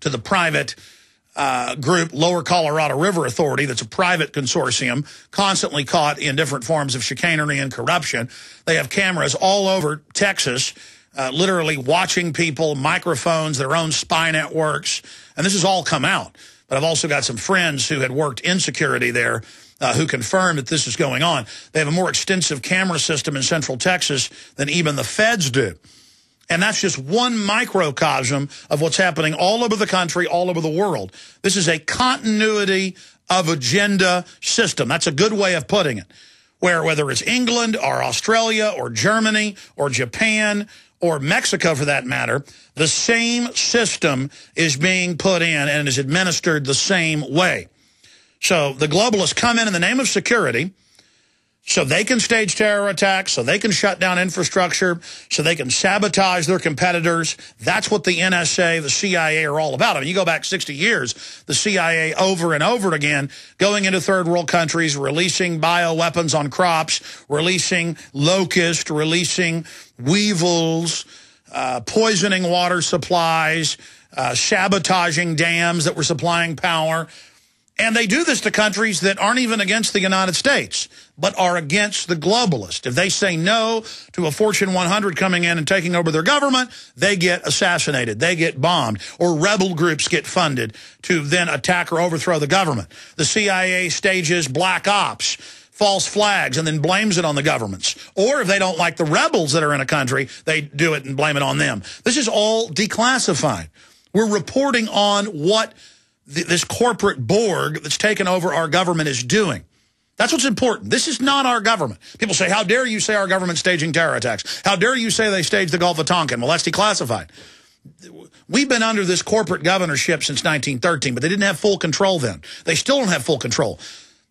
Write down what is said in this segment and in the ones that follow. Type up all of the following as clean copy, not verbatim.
to the private group Lower Colorado River Authority, that's a private consortium constantly caught in different forms of chicanery and corruption. They have cameras all over Texas, literally watching people, microphones, their own spy networks, and this has all come out. But I've also got some friends who had worked in security there who confirmed that this is going on. They have a more extensive camera system in Central Texas than even the feds do. And that's just one microcosm of what's happening all over the country, all over the world. This is a continuity of agenda system. That's a good way of putting it. Where whether it's England or Australia or Germany or Japan or Mexico for that matter, the same system is being put in and is administered the same way. So the globalists come in the name of security, so they can stage terror attacks, so they can shut down infrastructure, so they can sabotage their competitors. That's what the NSA, the CIA are all about. I mean, you go back 60 years, the CIA over and over again, going into third world countries, releasing bioweapons on crops, releasing locusts, releasing weevils, poisoning water supplies, sabotaging dams that were supplying power. And they do this to countries that aren't even against the United States, but are against the globalists. If they say no to a Fortune 100 coming in and taking over their government, they get assassinated, they get bombed, or rebel groups get funded to then attack or overthrow the government. The CIA stages black ops, false flags, and then blames it on the governments. Or if they don't like the rebels that are in a country, they do it and blame it on them. This is all declassified. We're reporting on what this corporate Borg that's taken over our government is doing. That's what's important. This is not our government. People say, how dare you say our government's staging terror attacks? How dare you say they staged the Gulf of Tonkin? Well, that's declassified. We've been under this corporate governorship since 1913, but they didn't have full control then. They still don't have full control.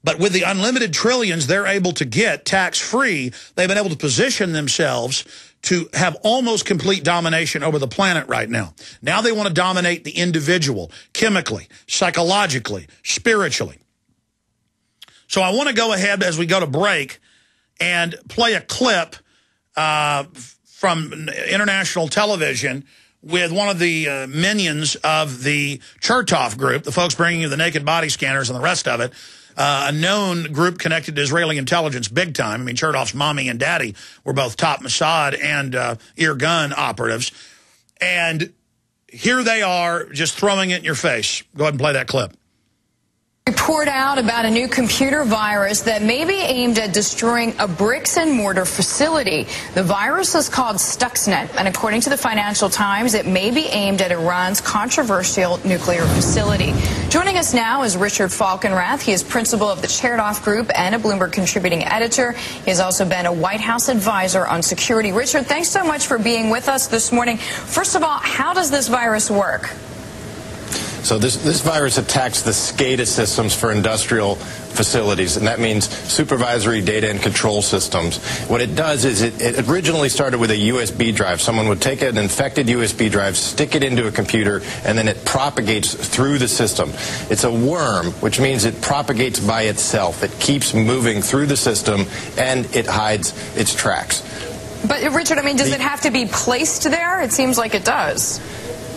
But with the unlimited trillions they're able to get tax-free, they've been able to position themselves to have almost complete domination over the planet right now. Now they want to dominate the individual, chemically, psychologically, spiritually. So I want to go ahead as we go to break and play a clip from international television with one of the minions of the Chertoff group, the folks bringing you the naked body scanners and the rest of it. A known group connected to Israeli intelligence big time. I mean, Chertoff's mommy and daddy were both top Mossad and ear gun operatives. And here they are just throwing it in your face. Go ahead and play that clip. Report out about a new computer virus that may be aimed at destroying a bricks and mortar facility. The virus is called Stuxnet, and according to the Financial Times, it may be aimed at Iran's controversial nuclear facility. Joining us now is Richard Falkenrath. He is principal of the Chertoff Group and a Bloomberg contributing editor. He has also been a White House advisor on security. Richard, thanks so much for being with us this morning. First of all, how does this virus work? So this virus attacks the SCADA systems for industrial facilities, and that means supervisory data and control systems. What it does is it originally started with a USB drive. Someone would take an infected USB drive, stick it into a computer, and then it propagates through the system. It's a worm, which means it propagates by itself. It keeps moving through the system, and it hides its tracks. But, Richard, I mean, does it have to be placed there? It seems like it does.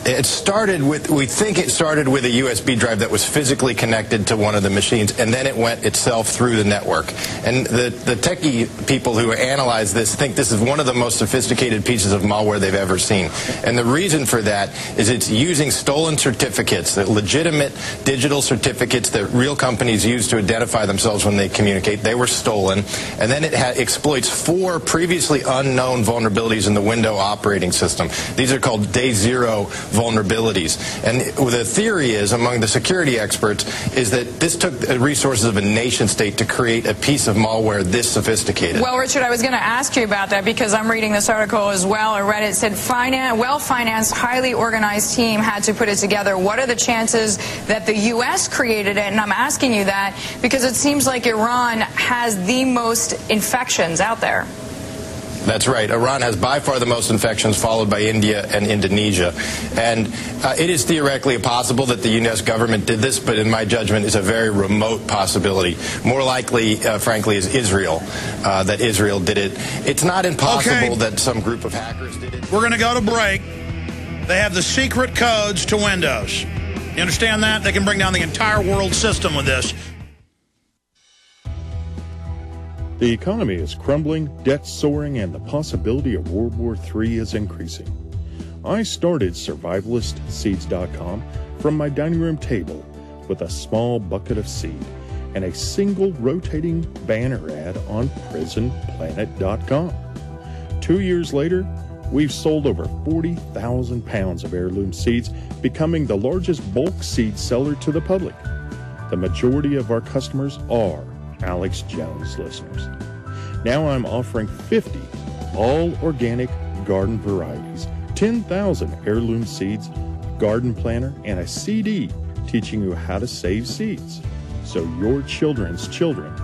It started with, we think it started with a USB drive that was physically connected to one of the machines, and then it went itself through the network. And the techie people who analyze this think this is one of the most sophisticated pieces of malware they've ever seen. And the reason for that is it's using stolen certificates, the legitimate digital certificates that real companies use to identify themselves when they communicate. They were stolen. And then it exploits 4 previously unknown vulnerabilities in the Windows operating system. These are called day zero vulnerabilities. And the theory is, among the security experts, is that this took the resources of a nation state to create a piece of malware this sophisticated. Well, Richard, I was going to ask you about that because I'm reading this article as well. I read it said well-financed, highly organized team had to put it together. What are the chances that the U.S. created it? And I'm asking you that because it seems like Iran has the most infections out there. That's right. Iran has by far the most infections, followed by India and Indonesia. And it is theoretically possible that the U.S. government did this, but in my judgment, it's a very remote possibility. More likely, frankly, is Israel, that Israel did it. It's not impossible that some group of hackers did it. We're going to go to break. They have the secret codes to Windows. You understand that? They can bring down the entire world system with this. The economy is crumbling, debt soaring, and the possibility of World War III is increasing. I started survivalistseeds.com from my dining room table with a small bucket of seed and a single rotating banner ad on prisonplanet.com. 2 years later, we've sold over 40,000 pounds of heirloom seeds, becoming the largest bulk seed seller to the public. The majority of our customers are Alex Jones listeners. Now I'm offering 50 all-organic garden varieties, 10,000 heirloom seeds, a garden planner, and a CD teaching you how to save seeds, so your children's children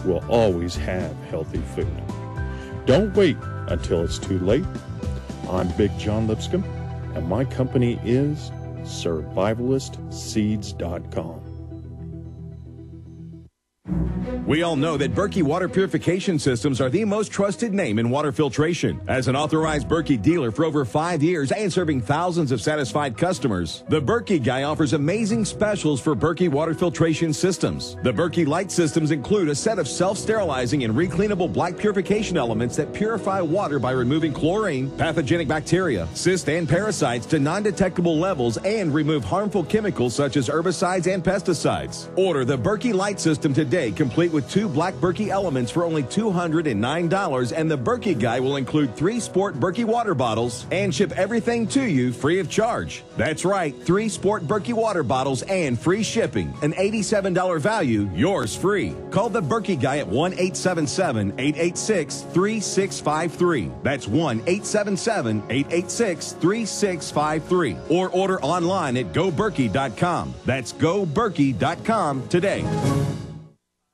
will always have healthy food. Don't wait until it's too late. I'm Big John Lipscomb, and my company is survivalistseeds.com. We all know that Berkey Water Purification Systems are the most trusted name in water filtration. As an authorized Berkey dealer for over 5 years and serving thousands of satisfied customers, the Berkey Guy offers amazing specials for Berkey Water Filtration Systems. The Berkey Light Systems include a set of self-sterilizing and recleanable black purification elements that purify water by removing chlorine, pathogenic bacteria, cysts, and parasites to non-detectable levels and remove harmful chemicals such as herbicides and pesticides. Order the Berkey Light System today, complete with 2 black Berkey elements for only $209, and the Berkey Guy will include 3 sport Berkey water bottles and ship everything to you free of charge. That's right, 3 sport Berkey water bottles and free shipping. An $87 value, yours free. Call the Berkey Guy at 1-877-886-3653. That's 1-877-886-3653. Or order online at goberkey.com. That's goberkey.com today.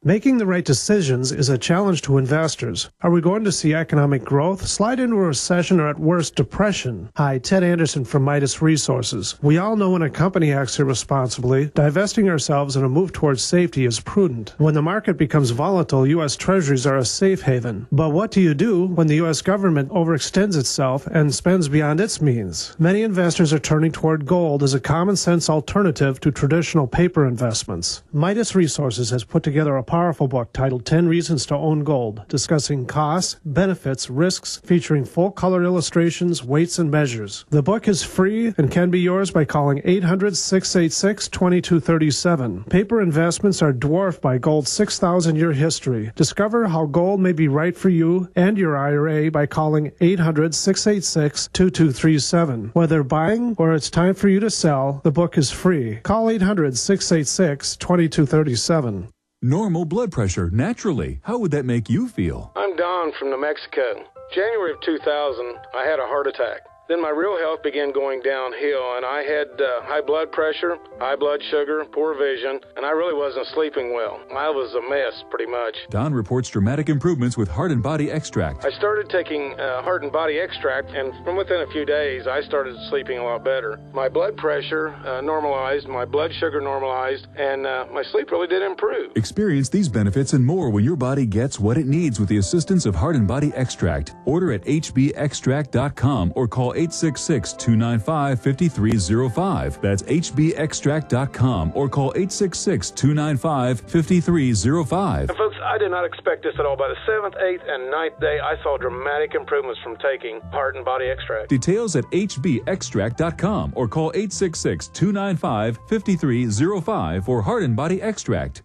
Making the right decisions is a challenge to investors. Are we going to see economic growth, slide into a recession, or at worst, depression? Hi, Ted Anderson from Midas Resources. We all know when a company acts irresponsibly, divesting ourselves in a move towards safety is prudent. When the market becomes volatile, U.S. Treasuries are a safe haven. But what do you do when the U.S. government overextends itself and spends beyond its means? Many investors are turning toward gold as a common-sense alternative to traditional paper investments. Midas Resources has put together a powerful book titled 10 Reasons to Own Gold, discussing costs, benefits, risks, featuring full-color illustrations, weights, and measures. The book is free and can be yours by calling 800-686-2237. Paper investments are dwarfed by gold's 6,000-year history. Discover how gold may be right for you and your IRA by calling 800-686-2237. Whether buying or it's time for you to sell, the book is free. Call 800-686-2237. Normal blood pressure, naturally. How would that make you feel? I'm Don from New Mexico. January of 2000, I had a heart attack. Then my real health began going downhill, and I had high blood pressure, high blood sugar, poor vision, and I really wasn't sleeping well. I was a mess, pretty much. Don reports dramatic improvements with Heart and Body Extract. I started taking Heart and Body Extract, and from within a few days, I started sleeping a lot better. My blood pressure normalized, my blood sugar normalized, and my sleep really did improve. Experience these benefits and more when your body gets what it needs with the assistance of Heart and Body Extract. Order at hbextract.com or call 866-295-5305. That's hbextract.com or call 866-295-5305. And folks, I did not expect this at all. By the 7th, 8th, and 9th day, I saw dramatic improvements from taking Heart and Body Extract. Details at hbextract.com or call 866-295-5305 for Heart and Body Extract.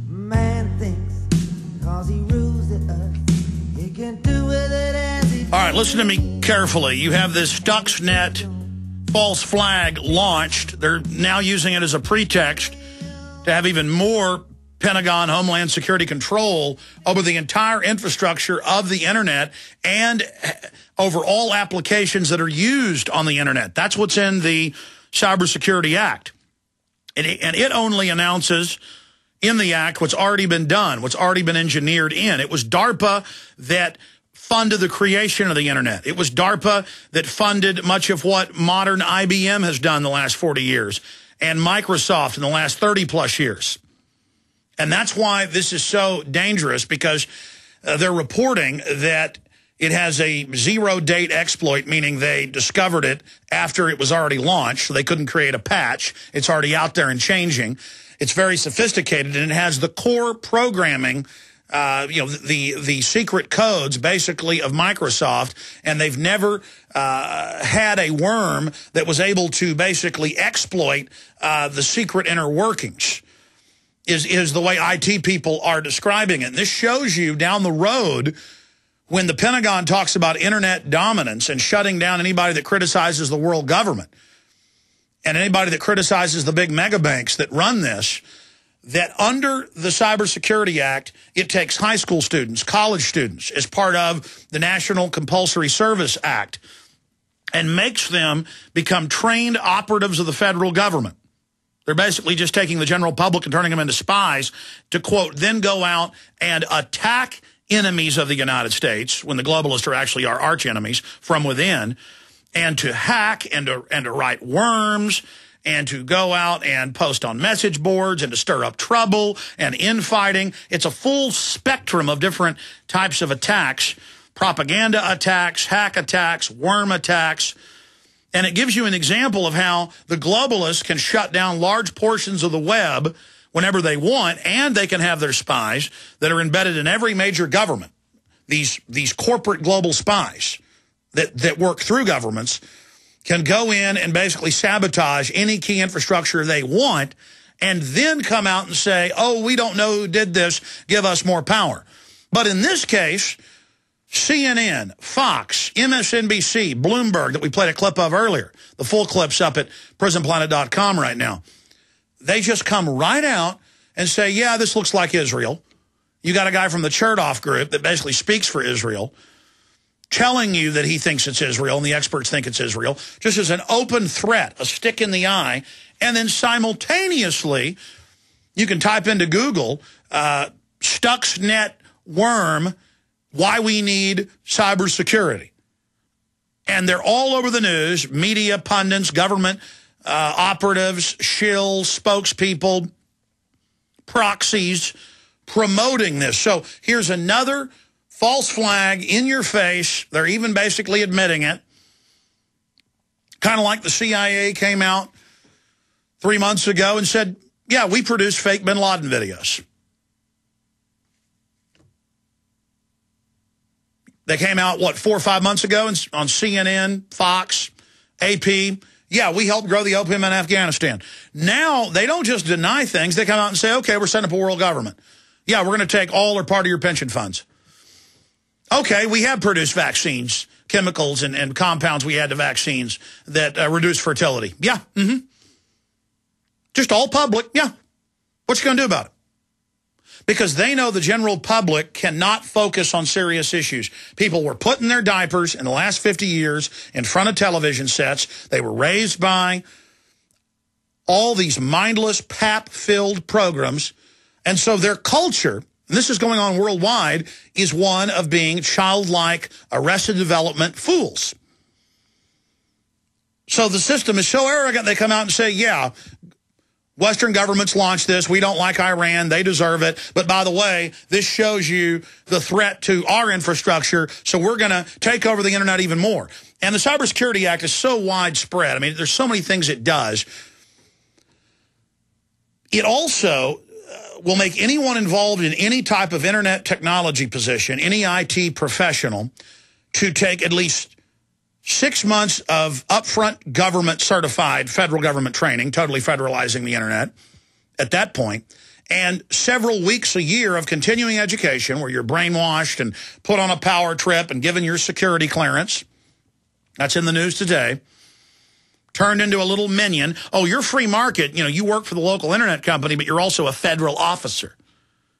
Man thinks 'cause he rules the earth, he can do with it as he All right, listen to me carefully. You have this Stuxnet false flag launched. They're now using it as a pretext to have even more Pentagon Homeland Security control over the entire infrastructure of the Internet and over all applications that are used on the Internet. That's what's in the Cybersecurity Act. And it only announces in the Act what's already been done, what's already been engineered in. It was DARPA that funded the creation of the Internet. It was DARPA that funded much of what modern IBM has done the last 40 years and Microsoft in the last 30-plus years. And that's why this is so dangerous, because they're reporting that It has a zero-date exploit, meaning they discovered it after it was already launched, so they couldn't create a patch. It's already out there and changing. It's very sophisticated, and it has the core programming, the secret codes, basically, of Microsoft, and they've never had a worm that was able to basically exploit the secret inner workings, is the way IT people are describing it. And this shows you down the road, when the Pentagon talks about internet dominance and shutting down anybody that criticizes the world government and anybody that criticizes the big mega banks that run this, that under the Cybersecurity Act, it takes high school students, college students, as part of the National Compulsory Service Act and makes them become trained operatives of the federal government. They're basically just taking the general public and turning them into spies to, quote, then go out and attack enemies of the United States, when the globalists are actually our arch enemies from within, and to hack and to write worms and to go out and post on message boards and to stir up trouble and infighting. It's a full spectrum of different types of attacks, propaganda attacks, hack attacks, worm attacks. And it gives you an example of how the globalists can shut down large portions of the web whenever they want, and they can have their spies that are embedded in every major government, these corporate global spies that work through governments, can go in and basically sabotage any key infrastructure they want, and then come out and say, oh, we don't know who did this, give us more power. But in this case, CNN, Fox, MSNBC, Bloomberg, that we played a clip of earlier, the full clip's up at prisonplanet.com right now, they just come right out and say, yeah, this looks like Israel. You got a guy from the Chertoff group that basically speaks for Israel telling you that he thinks it's Israel and the experts think it's Israel, just as an open threat, a stick in the eye. And then simultaneously, you can type into Google, Stuxnet worm, why we need cybersecurity. And they're all over the news, media, pundits, government operatives, shills, spokespeople, proxies, promoting this. So here's another false flag in your face. They're even basically admitting it. Kind of like the CIA came out 3 months ago and said, yeah, we produce fake bin Laden videos. They came out, what, 4 or 5 months ago on CNN, Fox, AP. Yeah, we helped grow the opium in Afghanistan. Now, they don't just deny things. They come out and say, okay, we're setting up a world government. Yeah, we're going to take all or part of your pension funds. Okay, we have produced vaccines, chemicals and compounds we add to vaccines that reduce fertility. Yeah, just all public, yeah. What you going to do about it? Because they know the general public cannot focus on serious issues. People were put in their diapers in the last 50 years in front of television sets. They were raised by all these mindless, pap-filled programs. And so their culture, and this is going on worldwide, is one of being childlike, arrested development fools. So the system is so arrogant, they come out and say, yeah, Western governments launched this. We don't like Iran. They deserve it. But by the way, this shows you the threat to our infrastructure, so we're going to take over the internet even more. And the Cybersecurity Act is so widespread. I mean, there's so many things it does. It also will make anyone involved in any type of internet technology position, any IT professional, to take at least 6 months of upfront government certified federal government training, totally federalizing the internet at that point, and several weeks a year of continuing education where you're brainwashed and put on a power trip and given your security clearance. That's in the news today. Turned into a little minion. Oh, you're free market. You know, you work for the local internet company, but you're also a federal officer.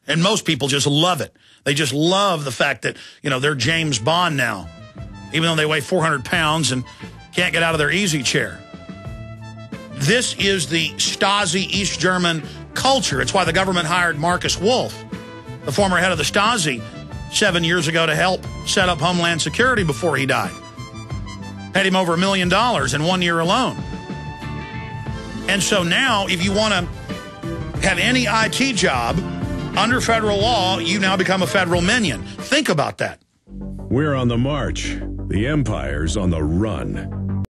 And most people just love it. They just love the fact that, you know, they're James Bond now, even though they weigh 400 pounds and can't get out of their easy chair. This is the Stasi East German culture. It's why the government hired Marcus Wolf, the former head of the Stasi, 7 years ago to help set up Homeland Security before he died. Paid him over $1 million in 1 year alone. And so now, if you want to have any IT job under federal law, you now become a federal minion. Think about that. We're on the march. The Empire's on the run.